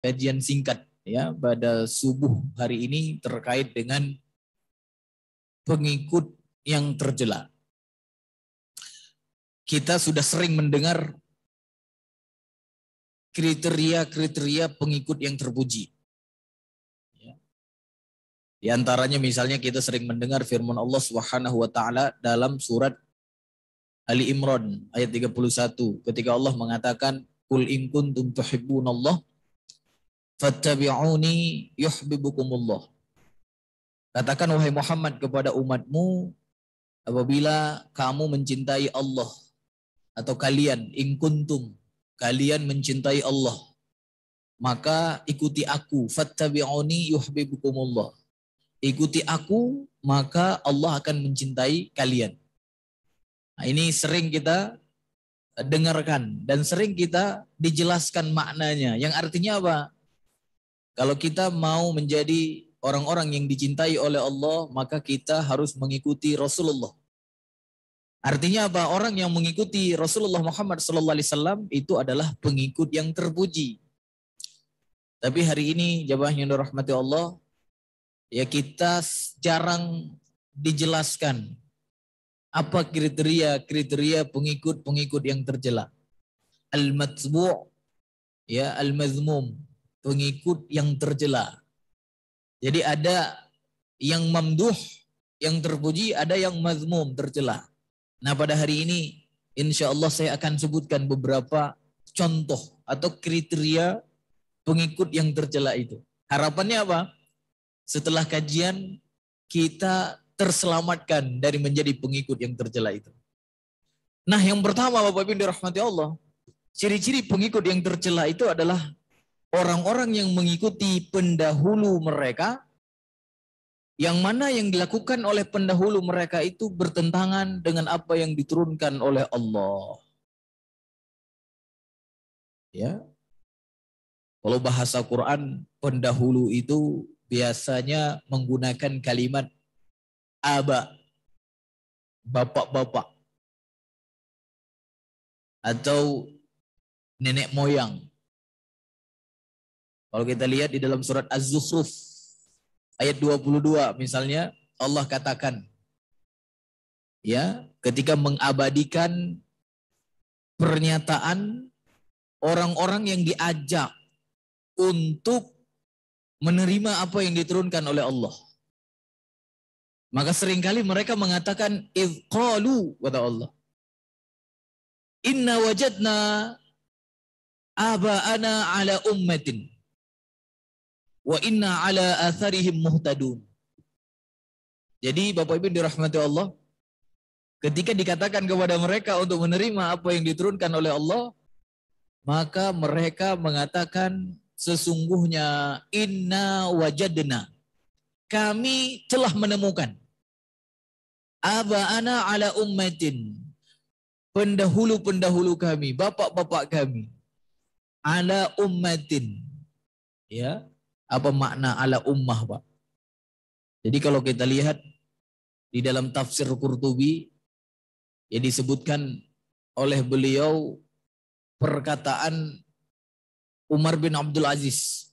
kajian singkat ya pada subuh hari ini terkait dengan pengikut yang tercela. Kita sudah sering mendengar kriteria-kriteria pengikut yang terpuji. Di antaranya misalnya kita sering mendengar firman Allah Subhanahu wa taala dalam surat Ali Imran ayat 31 ketika Allah mengatakan qul in kuntum tuhibbunallah fattabi'uni yuhibbukumullah. Katakan wahai Muhammad kepada umatmu, apabila kamu mencintai Allah atau kalian in kuntum kalian mencintai Allah, maka ikuti aku, fattabi'uni yuhibbukumullah. Ikuti aku, maka Allah akan mencintai kalian. Nah, ini sering kita dengarkan dan sering kita dijelaskan maknanya. Yang artinya apa? Kalau kita mau menjadi orang-orang yang dicintai oleh Allah, maka kita harus mengikuti Rasulullah. Artinya apa? Orang yang mengikuti Rasulullah Muhammad SAW itu adalah pengikut yang terpuji. Tapi hari ini jamaah yang dirahmati Allah, ya kita jarang dijelaskan apa kriteria pengikut-pengikut yang tercela. Al-matbu' ya al-mazmum, pengikut yang tercela. Jadi ada yang mamduh, yang terpuji, ada yang mazmum, tercela. Nah, pada hari ini insya Allah saya akan sebutkan beberapa contoh atau kriteria pengikut yang tercela itu. Harapannya apa? Setelah kajian kita terselamatkan dari menjadi pengikut yang tercela itu. Nah, yang pertama Bapak Ibu dirahmati Allah, ciri-ciri pengikut yang tercela itu adalah orang-orang yang mengikuti pendahulu mereka, yang mana yang dilakukan oleh pendahulu mereka itu bertentangan dengan apa yang diturunkan oleh Allah. Ya. Kalau bahasa Quran, pendahulu itu biasanya menggunakan kalimat aba, bapak-bapak, atau nenek moyang. Kalau kita lihat di dalam surat Az-Zukhruf ayat 22 misalnya, Allah katakan ya, ketika mengabadikan pernyataan orang-orang yang diajak untuk menerima apa yang diturunkan oleh Allah. Maka seringkali mereka mengatakan idh qalu, kata Allah, inna wajadna aba'ana ala ummatin wa inna ala atharihim muhtadun. Jadi Bapak Ibu dirahmati Allah, ketika dikatakan kepada mereka untuk menerima apa yang diturunkan oleh Allah, maka mereka mengatakan sesungguhnya inna wajadna, kami telah menemukan aba'ana ala ummatin, pendahulu-pendahulu kami, bapak-bapak kami, ala ummatin. Ya, apa makna ala ummah, Pak? Jadi kalau kita lihat di dalam tafsir Qurtubi, ya disebutkan oleh beliau perkataan Umar bin Abdul Aziz.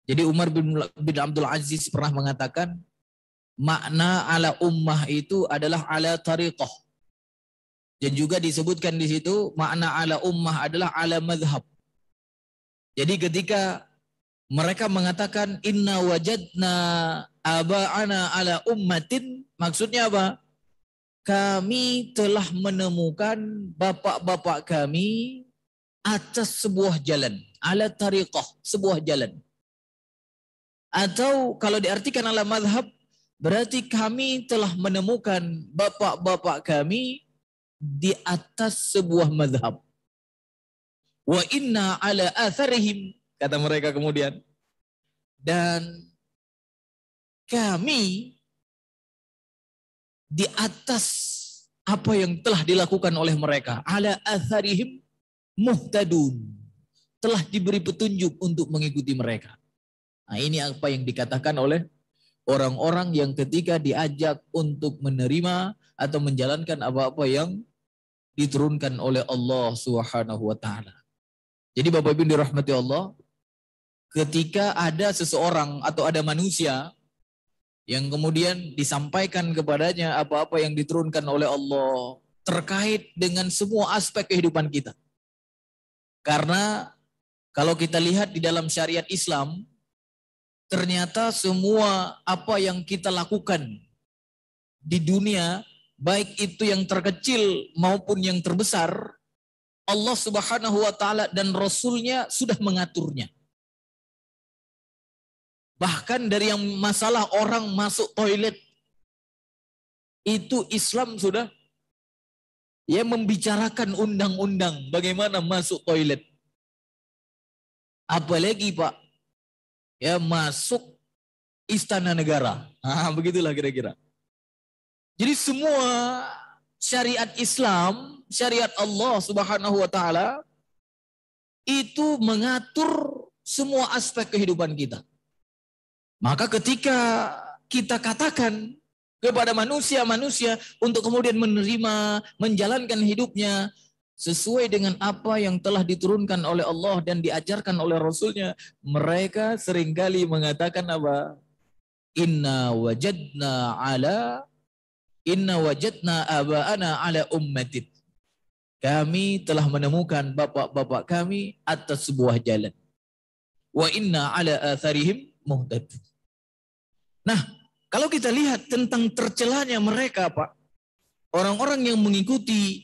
Jadi Umar bin Abdul Aziz pernah mengatakan makna ala ummah itu adalah ala tariqah. Dan juga disebutkan di situ makna ala ummah adalah ala madhab. Jadi ketika mereka mengatakan inna wajadna aba'ana ala ummatin, maksudnya apa? Kami telah menemukan bapak-bapak kami atas sebuah jalan, ala tariqah, sebuah jalan. Atau kalau diartikan ala madhab, berarti kami telah menemukan bapak-bapak kami di atas sebuah madhab. Wa inna ala atharihim, kata mereka kemudian, dan kami di atas apa yang telah dilakukan oleh mereka, ala atharihim muhtadun, telah diberi petunjuk untuk mengikuti mereka. Nah, ini apa yang dikatakan oleh orang-orang yang ketika diajak untuk menerima atau menjalankan apa-apa yang diturunkan oleh Allah Subhanahu wa taala. Jadi Bapak Ibu dirahmati Allah, ketika ada seseorang atau ada manusia yang kemudian disampaikan kepadanya apa-apa yang diturunkan oleh Allah terkait dengan semua aspek kehidupan kita. Karena kalau kita lihat di dalam syariat Islam, ternyata semua apa yang kita lakukan di dunia, baik itu yang terkecil maupun yang terbesar, Allah Subhanahu wa taala dan Rasul-Nya sudah mengaturnya. Bahkan dari yang masalah orang masuk toilet, itu Islam sudah membicarakan undang-undang bagaimana masuk toilet. Apalagi Pak, masuk istana negara. Begitulah kira-kira. Jadi semua syariat Islam, syariat Allah Subhanahu wa taala itu mengatur semua aspek kehidupan kita. Maka ketika kita katakan kepada manusia-manusia untuk kemudian menerima, menjalankan hidupnya sesuai dengan apa yang telah diturunkan oleh Allah dan diajarkan oleh Rasul-Nya, mereka seringkali mengatakan apa? Inna wajadna aba'ana ala ummatin. Kami telah menemukan bapak-bapak kami atas sebuah jalan. Wa inna ala atharihim muhtadun. Nah, kalau kita lihat tentang tercelanya mereka, Pak, orang-orang yang mengikuti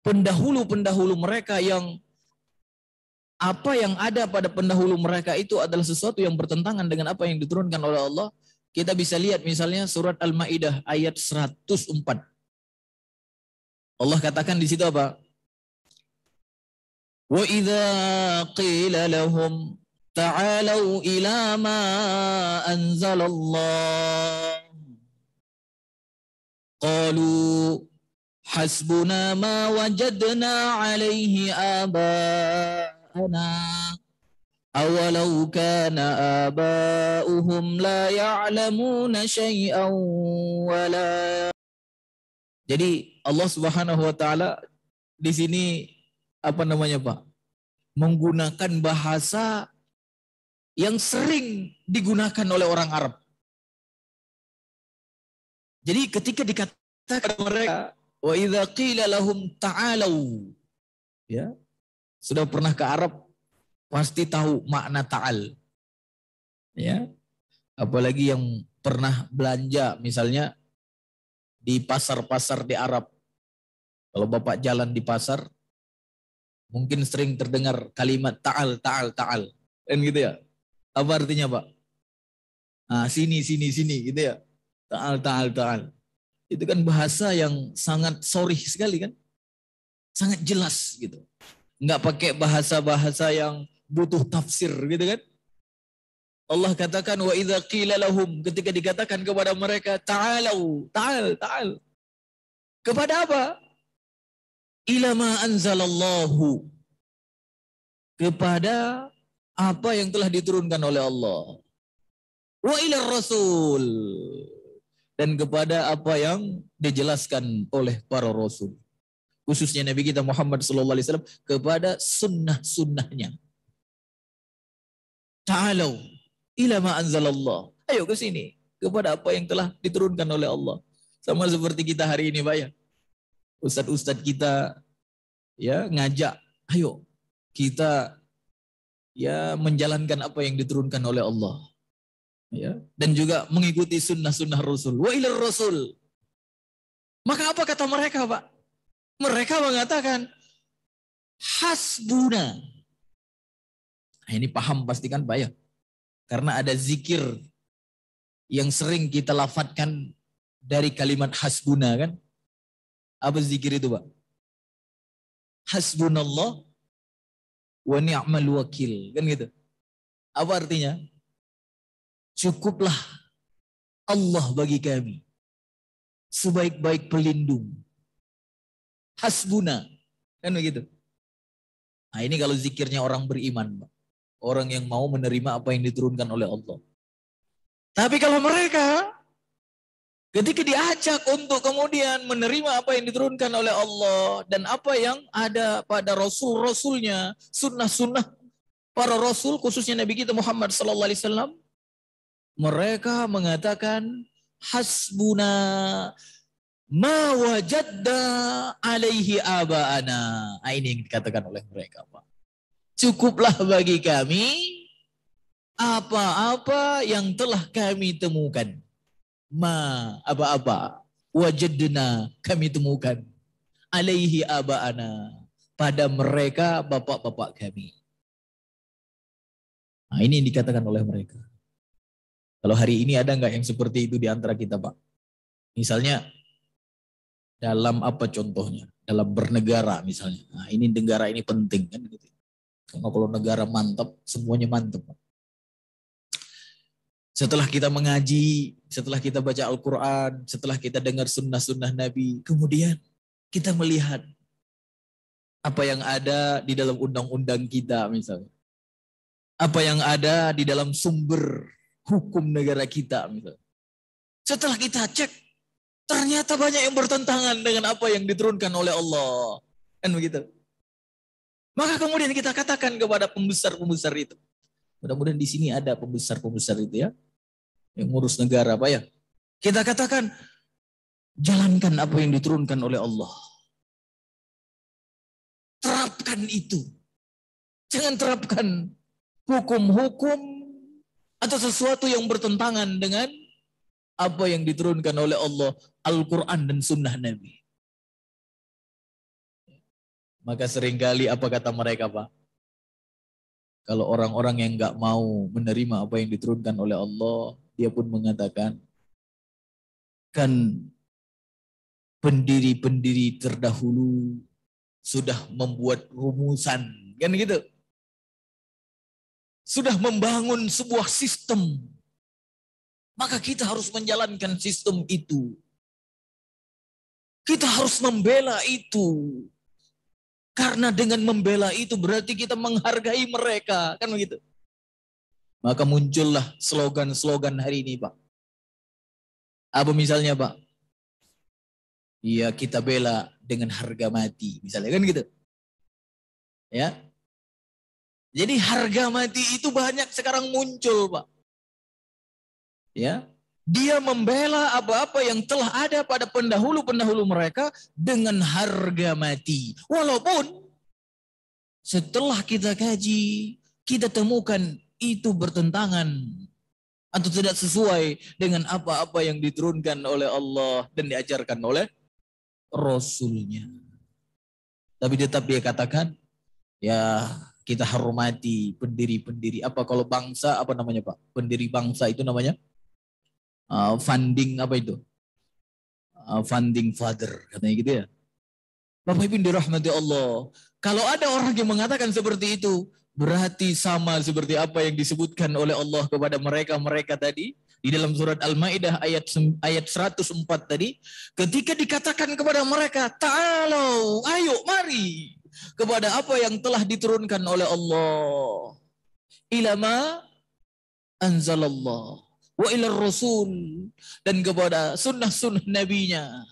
pendahulu-pendahulu mereka yang apa yang ada pada pendahulu mereka itu adalah sesuatu yang bertentangan dengan apa yang diturunkan oleh Allah. Kita bisa lihat misalnya surat Al-Maidah ayat 104. Allah katakan di situ apa? Wa idza qila lahum ta'alau ila ma anzalallah qalu hasbuna ma wajadna alaihi aba'ana awalau kana aba'uhum la ya'lamuna syai'an wala. Jadi Allah Subhanahu wa taala di sini Pak? Menggunakan bahasa yang sering digunakan oleh orang Arab. Jadi ketika dikatakan kepada mereka, wa idza qila lahum ta'alu, sudah pernah ke Arab pasti tahu makna ta'al. Apalagi yang pernah belanja misalnya di pasar-pasar di Arab. Kalau Bapak jalan di pasar, mungkin sering terdengar kalimat ta'al, ta'al, ta'al. Kan gitu ya? Apa artinya, Pak? Sini gitu ya. Ta'al, ta'al, ta'al. Itu kan bahasa yang sangat sorih sekali kan? Sangat jelas gitu. Enggak pakai bahasa-bahasa yang butuh tafsir gitu kan? Allah katakan wa idza qila lahum, ketika dikatakan kepada mereka ta'alau, ta'al. Kepada apa? Ila ma anzalallahu. Kepada apa yang telah diturunkan oleh Allah. Wa ila rasul. Dan kepada apa yang dijelaskan oleh para rasul. Khususnya Nabi kita Muhammad SAW kepada sunnah-sunnahnya. Ta'alau ila ma anzalallah. Ayo ke sini kepada apa yang telah diturunkan oleh Allah. Sama seperti kita hari ini, Pak ya. Ustadz-ustadz kita ngajak, ayo kita menjalankan apa yang diturunkan oleh Allah. Dan juga mengikuti sunnah-sunnah Rasul. Wa ilar Rasul. Maka apa kata mereka, Pak? Mereka mengatakan hasbuna. Ini paham pastikan, Pak ya. Karena ada zikir yang sering kita lafadzkan dari kalimat hasbuna kan. Apa zikir itu, Pak? Hasbunallah wa ni'mal wakil. Kan gitu. Apa artinya? Cukuplah Allah bagi kami sebaik-baik pelindung. Hasbuna. Kan begitu. Nah ini kalau zikirnya orang beriman, Pak. Orang yang mau menerima apa yang diturunkan oleh Allah. Tapi kalau mereka ketika diajak untuk kemudian menerima apa yang diturunkan oleh Allah dan apa yang ada pada Rasul-Rasulnya, sunnah-sunnah, Para rasul khususnya Nabi kita Muhammad sallallahu alaihi wasallam mereka mengatakan hasbuna ma wajadna alaihi aba'ana. Ini yang dikatakan oleh mereka, Pak. Cukuplah bagi kami apa-apa yang telah kami temukan. Apa-apa wajadna kami temukan alaihi aba'ana pada mereka bapak-bapak kami. Ini yang dikatakan oleh mereka. Kalau hari ini ada nggak yang seperti itu di antara kita, Pak? Misalnya dalam apa contohnya? Dalam bernegara misalnya. Ini negara ini penting kan gitu. Karena kalau negara mantap, semuanya mantap. Setelah kita mengaji, setelah kita baca Al-Quran, setelah kita dengar sunnah-sunnah Nabi, kemudian kita melihat apa yang ada di dalam undang-undang kita misalnya. Apa yang ada di dalam sumber hukum negara kita misalnya. Setelah kita cek, ternyata banyak yang bertentangan dengan apa yang diturunkan oleh Allah. Kan begitu. Maka kemudian kita katakan kepada pembesar-pembesar itu. Mudah-mudahan di sini ada pembesar-pembesar itu ya. Yang ngurus negara Pak ya. Kita katakan, jalankan apa yang diturunkan oleh Allah. Terapkan itu. Jangan terapkan hukum-hukum atau sesuatu yang bertentangan dengan apa yang diturunkan oleh Allah, Al-Quran dan Sunnah Nabi. Maka seringkali apa kata mereka, Pak? Kalau orang-orang yang nggak mau menerima apa yang diturunkan oleh Allah, dia pun mengatakan, kan pendiri-pendiri terdahulu sudah membuat rumusan, kan gitu. Sudah membangun sebuah sistem. Maka kita harus menjalankan sistem itu. Kita harus membela itu. Karena dengan membela itu berarti kita menghargai mereka. Kan begitu. Maka muncullah slogan-slogan hari ini, Pak. Apa misalnya, Pak? Ya kita bela dengan harga mati. Misalnya kan gitu. Ya. Jadi harga mati itu banyak sekarang muncul, Pak. Ya, dia membela apa-apa yang telah ada pada pendahulu-pendahulu mereka dengan harga mati. Walaupun setelah kita kaji, kita temukan itu bertentangan atau tidak sesuai dengan apa-apa yang diturunkan oleh Allah dan diajarkan oleh Rasulnya. Tapi tetap dia katakan, ya kita hormati pendiri-pendiri. Apa kalau bangsa, apa namanya Pak? Pendiri bangsa itu namanya? Funding apa itu? Funding father, katanya gitu ya. Bapak Ibu dirahmati Allah. Kalau ada orang yang mengatakan seperti itu, berarti sama seperti apa yang disebutkan oleh Allah kepada mereka tadi. Di dalam surat Al-Ma'idah ayat 104 tadi. Ketika dikatakan kepada mereka, ta'alau, ayo, mari. Kepada apa yang telah diturunkan oleh Allah. Ilama anzalallah. Wa ilar rasul. Dan kepada sunnah-sunnah nabinya.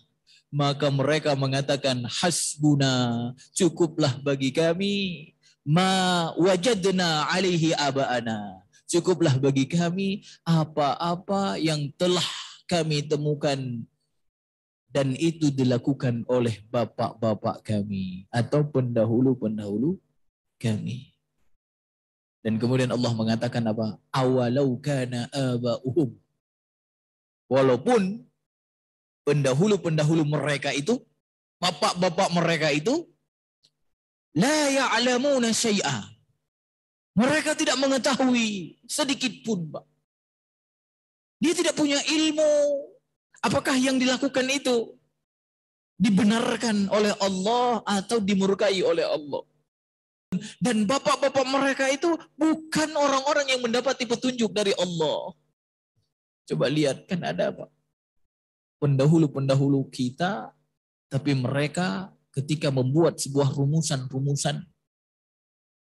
Maka mereka mengatakan hasbuna, cukuplah bagi kami. Ma wajadna alaihi aba'ana. Cukuplah bagi kami apa-apa yang telah kami temukan. Dan itu dilakukan oleh bapak-bapak kami. Atau pendahulu-pendahulu kami. Dan kemudian Allah mengatakan apa? Awalau kana aba'uhum. Walaupun pendahulu-pendahulu mereka itu, bapak-bapak mereka itu, la ya'lamuna syai'a. Mereka tidak mengetahui sedikit pun, Pak. Dia tidak punya ilmu. Apakah yang dilakukan itu dibenarkan oleh Allah atau dimurkai oleh Allah? Dan bapak-bapak mereka itu bukan orang-orang yang mendapati petunjuk dari Allah. Coba lihat, kan ada apa? Pendahulu-pendahulu kita, tapi mereka ketika membuat sebuah rumusan-rumusan,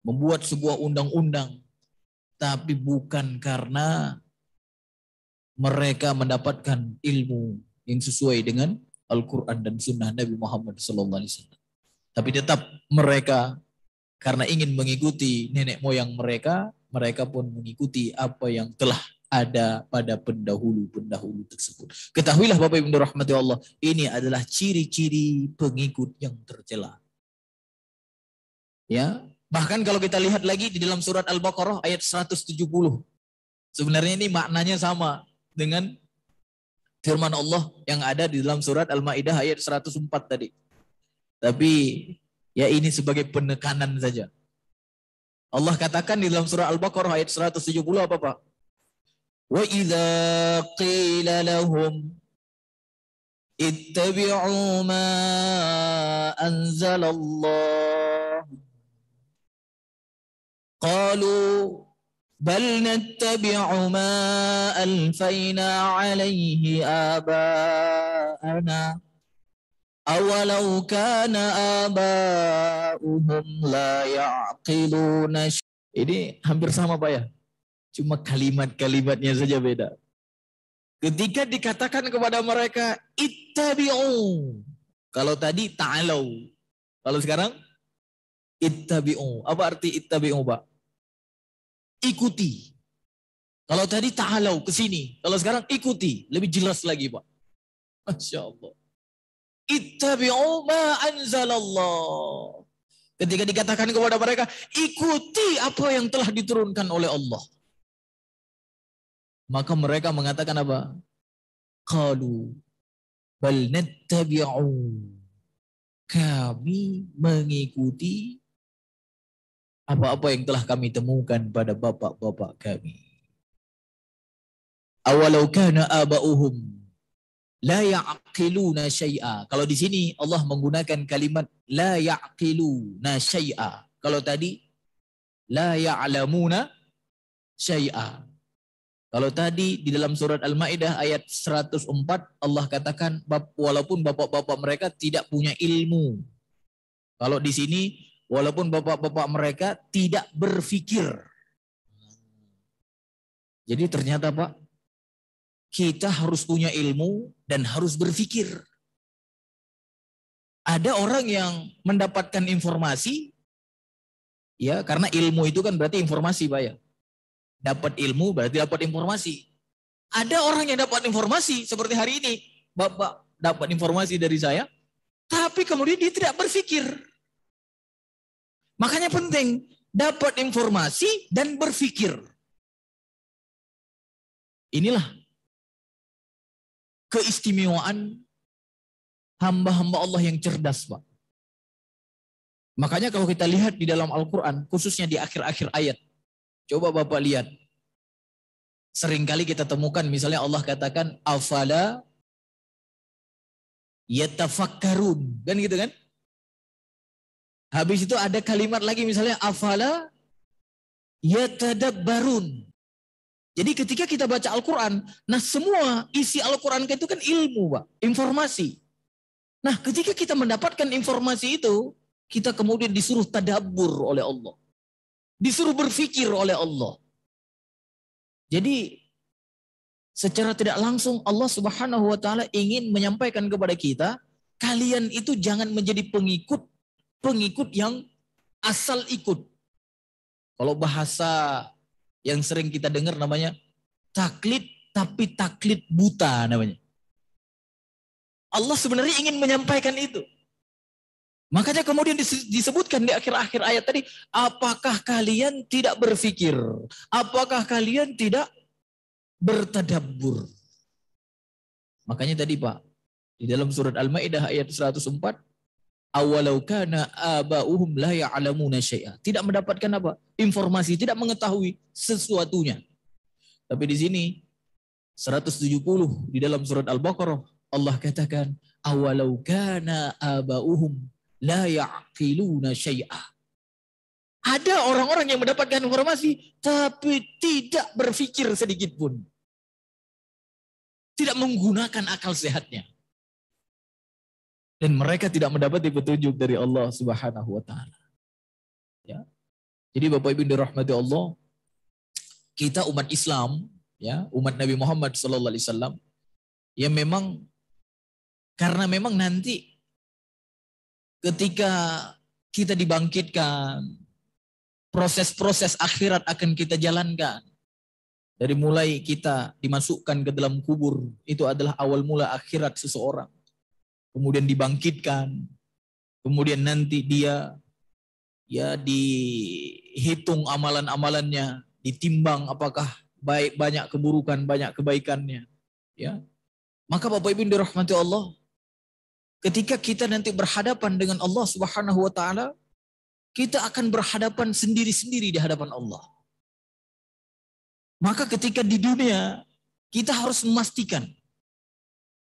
membuat sebuah undang-undang, tapi bukan karena mereka mendapatkan ilmu yang sesuai dengan Al-Quran dan Sunnah Nabi Muhammad SAW. Tapi tetap mereka Karena ingin mengikuti nenek moyang mereka, mereka pun mengikuti apa yang telah ada pada pendahulu-pendahulu tersebut. Ketahuilah Bapak Ibu rahmati Allah, ini adalah ciri-ciri pengikut yang tercela. Ya, bahkan kalau kita lihat lagi di dalam surat Al-Baqarah ayat 170. Sebenarnya ini maknanya sama dengan firman Allah yang ada di dalam surat Al-Maidah ayat 104 tadi. Tapi ya ini sebagai penekanan saja. Allah katakan di dalam surah Al-Baqarah ayat 170 apa Pak? Wa idza qila lahum ittabi'u ma anzalallah qalu bal nattabi'u ma alfayna alaihi aba'ana awalau kana aba'uhum la ya'qiluna. Ini hampir sama Pak ya. Cuma kalimat-kalimatnya saja beda. Ketika dikatakan kepada mereka ittabi'u. Kalau tadi ta'alau. Kalau sekarang ittabi'u. Apa arti ittabi'u Pak? Ikuti. Kalau tadi ta'alau ke sini. Kalau sekarang ikuti. Lebih jelas lagi Pak. Masya Allah. Ittabi'u ma anzalallah. Ketika dikatakan kepada mereka, ikuti apa yang telah diturunkan oleh Allah. Maka mereka mengatakan apa? Qalu bal nattabi'u. Kami mengikuti apa-apa yang telah kami temukan pada bapak-bapak kami. Awalau kana aba'uhum la ya'qiluna syai'a. Kalau di sini Allah menggunakan kalimat la ya'qiluna syai'a. Kalau tadi la ya'lamuna syai'a. Kalau tadi di dalam surat Al-Maidah ayat 104 Allah katakan walaupun bapak-bapak mereka tidak punya ilmu. Kalau di sini walaupun bapak-bapak mereka tidak berpikir. Jadi ternyata Pak, kita harus punya ilmu dan harus berpikir. Ada orang yang mendapatkan informasi, ya karena ilmu itu kan berarti informasi Pak ya. Dapat ilmu berarti dapat informasi. Ada orang yang dapat informasi seperti hari ini. Bapak dapat informasi dari saya, tapi kemudian dia tidak berpikir. Makanya penting dapat informasi dan berpikir. Inilah keistimewaan hamba-hamba Allah yang cerdas, Pak. Makanya kalau kita lihat di dalam Al-Quran, khususnya di akhir-akhir ayat, coba Bapak lihat. Seringkali kita temukan misalnya Allah katakan afala yatafakkarun, kan gitu kan? Habis itu ada kalimat lagi misalnya afala yatadabbarun. Jadi ketika kita baca Al-Quran, nah semua isi Al-Quran itu kan ilmu, Pak, informasi. Nah ketika kita mendapatkan informasi itu, kita kemudian disuruh tadabbur oleh Allah. Disuruh berpikir oleh Allah. Jadi secara tidak langsung Allah Subhanahu wa taala ingin menyampaikan kepada kita, kalian itu jangan menjadi pengikut yang asal ikut. Kalau bahasa yang sering kita dengar namanya taklid, tapi taklid buta namanya. Allah sebenarnya ingin menyampaikan itu. Makanya kemudian disebutkan di akhir-akhir ayat tadi, apakah kalian tidak berpikir? Apakah kalian tidak bertadabbur? Makanya tadi Pak, di dalam surat Al-Maidah ayat 104, awalau kana aba'uhum la ya'lamuna syai'a. Tidak mendapatkan apa? Informasi, tidak mengetahui sesuatunya. Tapi di sini 170 di dalam surat Al-Baqarah Allah katakan awalau kana aba'uhum la ya'qiluna syai'a. Ada orang-orang yang mendapatkan informasi tapi tidak berpikir sedikit pun. Tidak menggunakan akal sehatnya. Dan mereka tidak mendapati petunjuk dari Allah Subhanahu wa taala. Ya. Jadi Bapak Ibu dirahmati Allah, kita umat Islam, ya, umat Nabi Muhammad sallallahu alaihi wasallam, ya memang karena memang nanti ketika kita dibangkitkan, proses-proses akhirat akan kita jalankan. Dari mulai kita dimasukkan ke dalam kubur, itu adalah awal mula akhirat seseorang. Kemudian dibangkitkan, kemudian nanti dia ya dihitung amalan-amalannya, ditimbang apakah baik banyak keburukan, banyak kebaikannya. Ya, maka Bapak Ibu yang dirahmati Allah, ketika kita nanti berhadapan dengan Allah Subhanahu wa taala, kita akan berhadapan sendiri-sendiri di hadapan Allah. Maka ketika di dunia, kita harus memastikan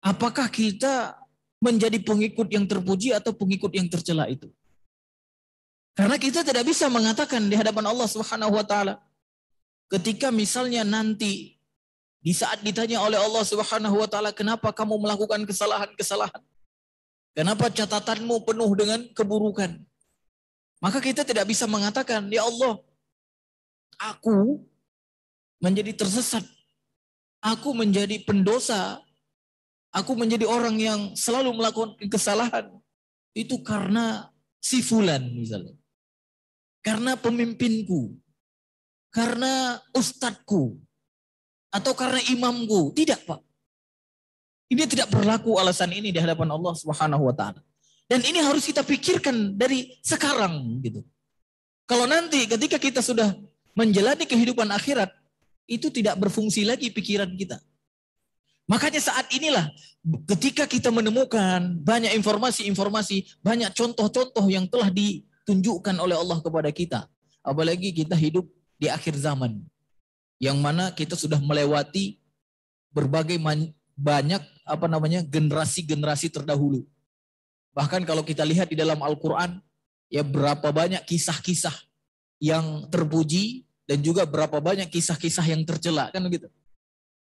apakah kita menjadi pengikut yang terpuji atau pengikut yang tercela itu. Karena kita tidak bisa mengatakan di hadapan Allah Subhanahu wa taala, ketika misalnya nanti di saat ditanya oleh Allah Subhanahu wa taala, kenapa kamu melakukan kesalahan-kesalahan? Kenapa catatanmu penuh dengan keburukan? Maka kita tidak bisa mengatakan, ya Allah, aku menjadi tersesat, aku menjadi pendosa, aku menjadi orang yang selalu melakukan kesalahan. Itu karena si fulan misalnya. Karena pemimpinku, karena ustadku, atau karena imamku. Tidak, Pak. Ini tidak berlaku alasan ini di hadapan Allah Subhanahu wa taala. Dan ini harus kita pikirkan dari sekarang gitu. Kalau nanti ketika kita sudah menjalani kehidupan akhirat, itu tidak berfungsi lagi pikiran kita. Makanya saat inilah ketika kita menemukan banyak informasi-informasi, banyak contoh-contoh yang telah ditunjukkan oleh Allah kepada kita. Apalagi kita hidup di akhir zaman, yang mana kita sudah melewati berbagai banyak generasi-generasi terdahulu. Bahkan kalau kita lihat di dalam Al-Quran, ya berapa banyak kisah-kisah yang terpuji dan juga berapa banyak kisah-kisah yang tercela, kan begitu.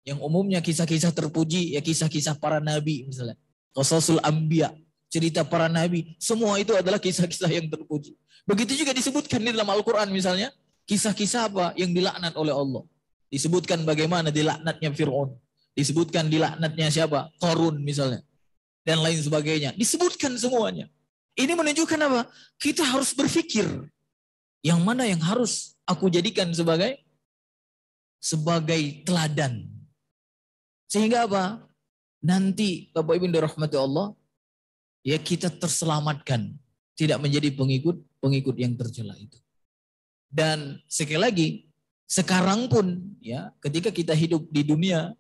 Yang umumnya kisah-kisah terpuji ya kisah-kisah para nabi misalnya. Qasasul Anbiya, cerita para nabi, semua itu adalah kisah-kisah yang terpuji. Begitu juga disebutkan di dalam Al-Quran misalnya, kisah-kisah apa yang dilaknat oleh Allah. Disebutkan bagaimana dilaknatnya Fir'aun. Disebutkan dilaknatnya siapa? Qarun misalnya. Dan lain sebagainya. Disebutkan semuanya. Ini menunjukkan apa? Kita harus berpikir yang mana yang harus aku jadikan sebagai teladan. Sehingga apa? Nanti Bapak Ibu dirahmati Allah, ya kita terselamatkan, tidak menjadi pengikut yang tercela itu. Dan sekali lagi, sekarang pun ya ketika kita hidup di dunia,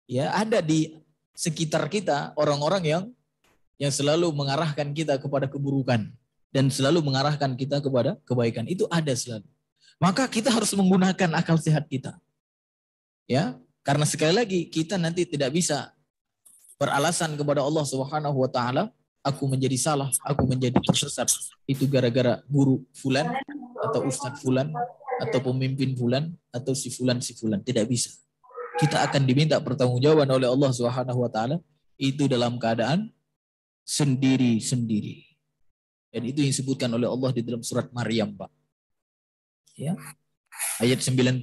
ya ada di sekitar kita orang-orang yang selalu mengarahkan kita kepada keburukan dan selalu mengarahkan kita kepada kebaikan. Itu ada selalu. Maka kita harus menggunakan akal sehat kita. Ya, karena sekali lagi kita nanti tidak bisa beralasan kepada Allah Subhanahu wa taala, aku menjadi salah, aku menjadi tersesat itu gara-gara guru fulan atau ustadz fulan atau pemimpin fulan atau si fulan. Tidak bisa. Kita akan diminta pertanggungjawaban oleh Allah Subhanahu wa taala itu dalam keadaan sendiri-sendiri. Dan itu yang disebutkan oleh Allah di dalam surat Maryam, Pak. Ya. Ayat 93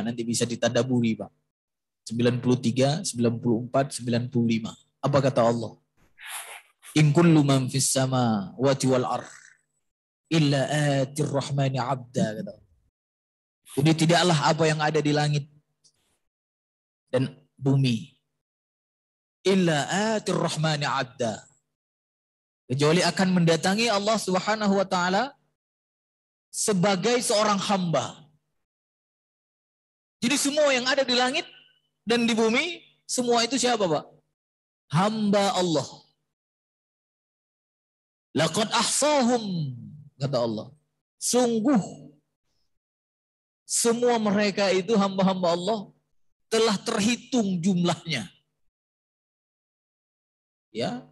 nanti bisa ditadaburi, Pak. 93, 94, 95. Apa kata Allah? In kullu man fis samawati wal ardh illa atir rahmani 'abda, kata Allah. Jadi tidaklah apa yang ada di langit dan bumi illa atir rahmani 'abda, kecuali akan mendatangi Allah Subhanahu wa taala sebagai seorang hamba. Jadi semua yang ada di langit dan di bumi, semua itu siapa, Pak? Hamba Allah. Laqad ahsahum, kata Allah. Sungguh semua mereka itu hamba-hamba Allah telah terhitung jumlahnya. Ya.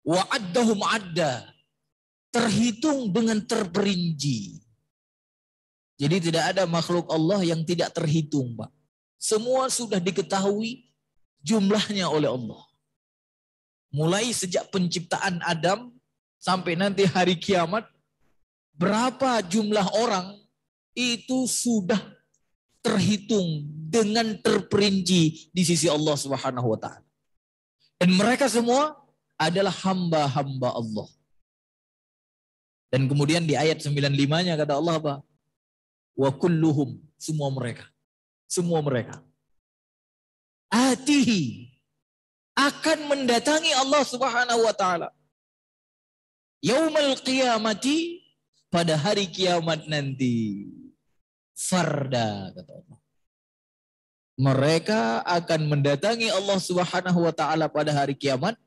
Wa'addahum adda. Terhitung dengan terperinci. Jadi tidak ada makhluk Allah yang tidak terhitung, Pak. Semua sudah diketahui jumlahnya oleh Allah. Mulai sejak penciptaan Adam sampai nanti hari kiamat, berapa jumlah orang itu sudah terhitung dengan terperinci di sisi Allah Subhanahu wa taala. Dan mereka semua adalah hamba-hamba Allah. Dan kemudian di ayat 95-nya kata Allah apa? wa kulluhum, semua mereka. Semua mereka. Atihi, akan mendatangi Allah Subhanahu wa taala. Yaumal qiyamati, pada hari kiamat nanti. Farda, kata Allah. Mereka akan mendatangi Allah Subhanahu wa taala pada hari kiamat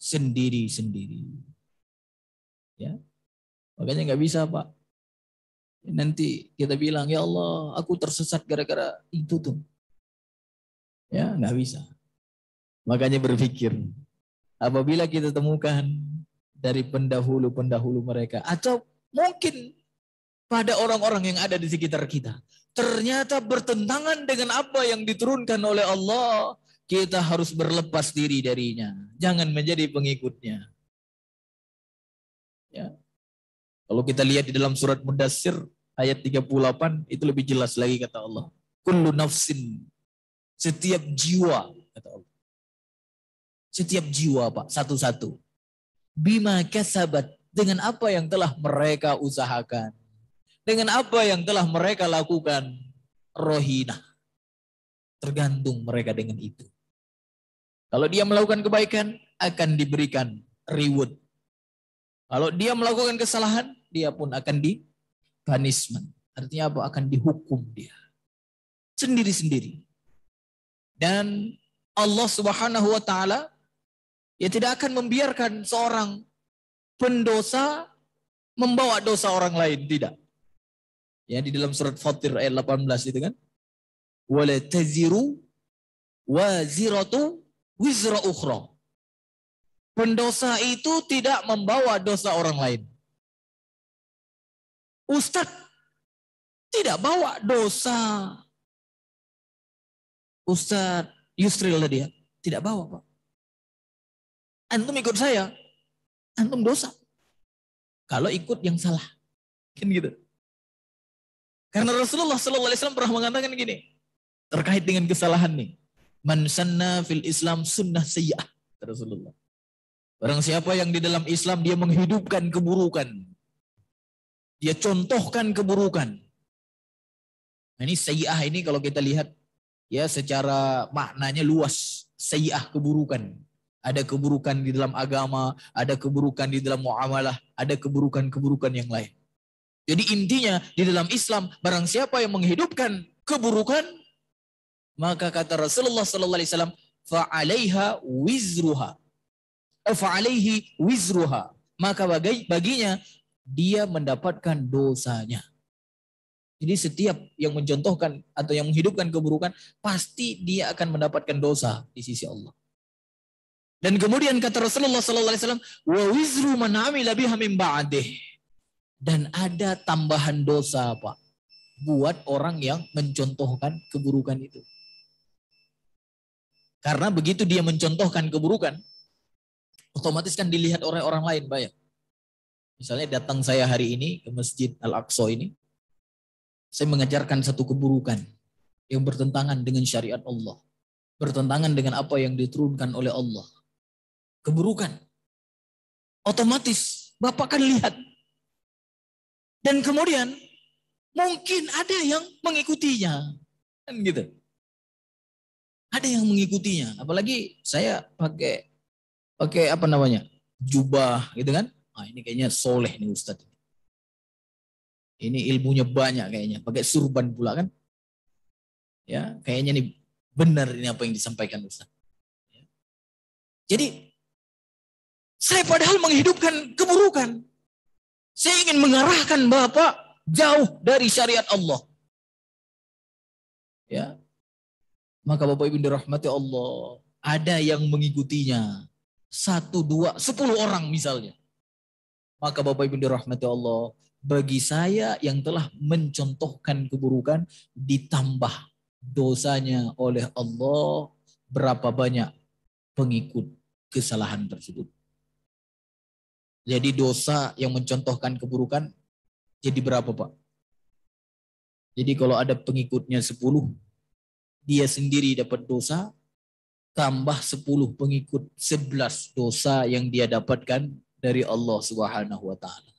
sendiri-sendiri. Ya. Makanya nggak bisa, Pak. Nanti kita bilang, ya Allah, aku tersesat gara-gara itu tuh. Ya, nggak bisa. Makanya berpikir, apabila kita temukan dari pendahulu-pendahulu mereka, atau mungkin pada orang-orang yang ada di sekitar kita, ternyata bertentangan dengan apa yang diturunkan oleh Allah, kita harus berlepas diri darinya. Jangan menjadi pengikutnya. Ya. Kalau kita lihat di dalam surat Mudassir ayat 38, itu lebih jelas lagi kata Allah. Kullu nafsin, setiap jiwa, kata Allah. Setiap jiwa, Pak, satu-satu. Bima kasabat, dengan apa yang telah mereka usahakan. Dengan apa yang telah mereka lakukan. Rohinah. Tergantung mereka dengan itu. Kalau dia melakukan kebaikan, akan diberikan reward. Kalau dia melakukan kesalahan, dia pun akan di punishment. Artinya apa? Akan dihukum dia. Sendiri-sendiri. Dan Allah Subhanahu wa taala ya tidak akan membiarkan seorang pendosa membawa dosa orang lain, tidak. Ya, di dalam surat Fatir ayat 18 itu kan. Wala taziru waziratu wizra ukhra. Pendosa itu tidak membawa dosa orang lain. Ustadz tidak bawa dosa Ustadz Yusril tadi ya. Tidak bawa, Pak. Antum ikut saya, antum dosa. Kalau ikut yang salah. Kan gitu. Karena Rasulullah SAW pernah mengatakan gini. Terkait dengan kesalahan nih. Man sanna fil Islam sunnah sayyi'ah. Rasulullah. Barang siapa yang di dalam Islam dia menghidupkan keburukan. Dia contohkan keburukan. Nah, ini sayyi'ah ini kalau kita lihat ya secara maknanya luas. Sayyi'ah keburukan. Ada keburukan di dalam agama, ada keburukan di dalam muamalah, ada keburukan-keburukan yang lain. Jadi intinya di dalam Islam barang siapa yang menghidupkan keburukan, maka kata Rasulullah SAW, fa'alaiha wizruha. Fa'alaihi wizruha. Maka baginya dia mendapatkan dosanya. Jadi setiap yang mencontohkan atau yang menghidupkan keburukan, pasti dia akan mendapatkan dosa di sisi Allah. Dan kemudian kata Rasulullah SAW, wa wizru man amila biha min ba'dih. Dan ada tambahan dosa, Pak, buat orang yang mencontohkan keburukan itu. Karena begitu dia mencontohkan keburukan, otomatis kan dilihat oleh orang lain banyak. Misalnya datang saya hari ini ke Masjid Al-Aqsa ini, saya mengajarkan satu keburukan yang bertentangan dengan syariat Allah. Bertentangan dengan apa yang diturunkan oleh Allah. Keburukan. Otomatis Bapak kan lihat. Dan kemudian mungkin ada yang mengikutinya. Kan gitu. Ada yang mengikutinya. Apalagi saya pakai apa namanya? Jubah gitu kan. Ah, ini kayaknya soleh nih Ustadz. Ini ilmunya banyak kayaknya. Pakai surban pula kan. Ya, kayaknya nih benar ini apa yang disampaikan Ustadz. Ya. Jadi saya padahal menghidupkan keburukan. Saya ingin mengarahkan Bapak jauh dari syariat Allah. Ya. Maka Bapak Ibu dirahmati Allah, ada yang mengikutinya. 1, 2, 10 orang misalnya. Maka Bapak Ibu dirahmati Allah, bagi saya yang telah mencontohkan keburukan, ditambah dosanya oleh Allah berapa banyak pengikut kesalahan tersebut. Jadi dosa yang mencontohkan keburukan jadi berapa, Pak? Jadi kalau ada pengikutnya 10, dia sendiri dapat dosa, tambah 10 pengikut, 11 dosa yang dia dapatkan dari Allah Subhanahu wa taala.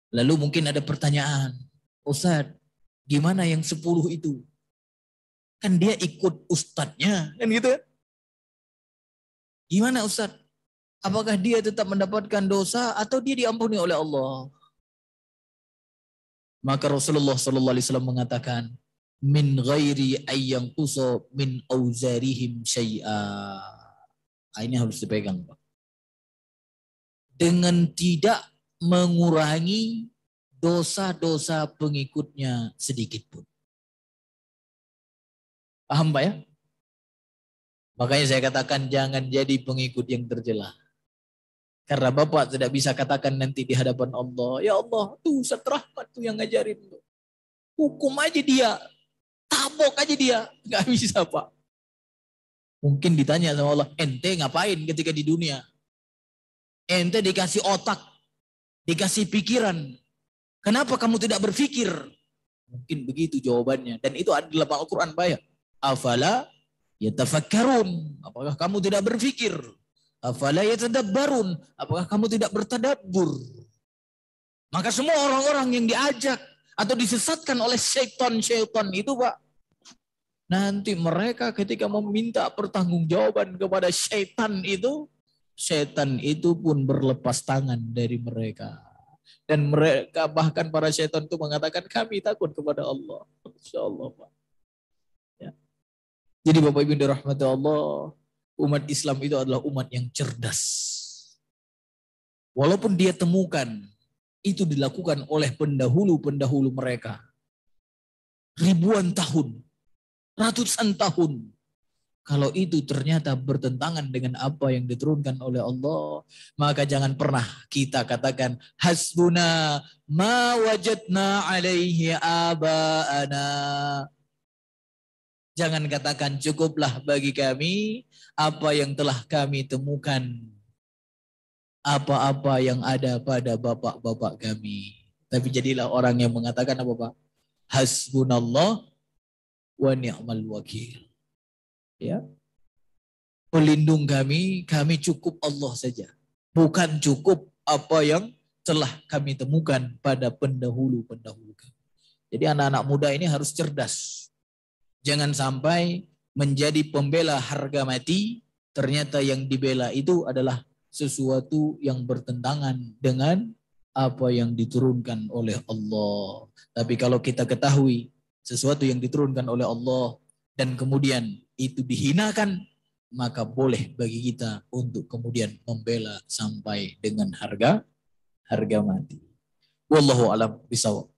Lalu mungkin ada pertanyaan, Ustadz, gimana yang 10 itu? Kan dia ikut ustadznya, kan gitu ya? Gimana Ustadz? Apakah dia tetap mendapatkan dosa atau dia diampuni oleh Allah? Maka Rasulullah sallallahu alaihi wasallam mengatakan, min ghairi ayyang quso min auzarihim syai'a. Ini harus dipegang, Pak. Dengan tidak mengurangi dosa-dosa pengikutnya sedikit pun. Paham Pak ya? Makanya saya katakan jangan jadi pengikut yang tercela. Karena Bapak tidak bisa katakan nanti di hadapan Allah, ya Allah, tuh Ustaz Rahmat tuh yang ngajarin. Hukum aja dia, tabok aja dia. Gak bisa Pak. Mungkin ditanya sama Allah, ente ngapain ketika di dunia? Ente dikasih otak, dikasih pikiran. Kenapa kamu tidak berpikir? Mungkin begitu jawabannya. Dan itu ada dalam Al-Quran Pak ya. Afala yatafakkarun. Apakah kamu tidak berpikir? Afala yatadabbarun. Apakah kamu tidak bertadabbur? Maka semua orang-orang yang diajak atau disesatkan oleh syaitan-syaitan itu Pak, nanti mereka ketika meminta pertanggungjawaban kepada syaitan itu pun berlepas tangan dari mereka. Dan mereka bahkan para syaitan itu mengatakan kami takut kepada Allah. Insyaallah Pak. Ya. Jadi Bapak Ibu dirahmati Allah, umat Islam itu adalah umat yang cerdas. Walaupun dia temukan itu dilakukan oleh pendahulu-pendahulu mereka. Ribuan tahun, ratusan tahun. Kalau itu ternyata bertentangan dengan apa yang diturunkan oleh Allah, maka jangan pernah kita katakan hasbuna ma wajadna alaihi aba'ana. Jangan katakan cukuplah bagi kami apa yang telah kami temukan. Apa-apa yang ada pada bapak-bapak kami. Tapi jadilah orang yang mengatakan apa Pak? Hasbunallah wa ni'mal wakil. Ya. Pelindung kami cukup Allah saja. Bukan cukup apa yang telah kami temukan pada pendahulu-pendahulu kami. Jadi anak-anak muda ini harus cerdas. Jangan sampai menjadi pembela harga mati, ternyata yang dibela itu adalah sesuatu yang bertentangan dengan apa yang diturunkan oleh Allah. Tapi kalau kita ketahui sesuatu yang diturunkan oleh Allah dan kemudian itu dihinakan, maka boleh bagi kita untuk kemudian membela sampai dengan harga mati. Wallahu a'lam bishawab.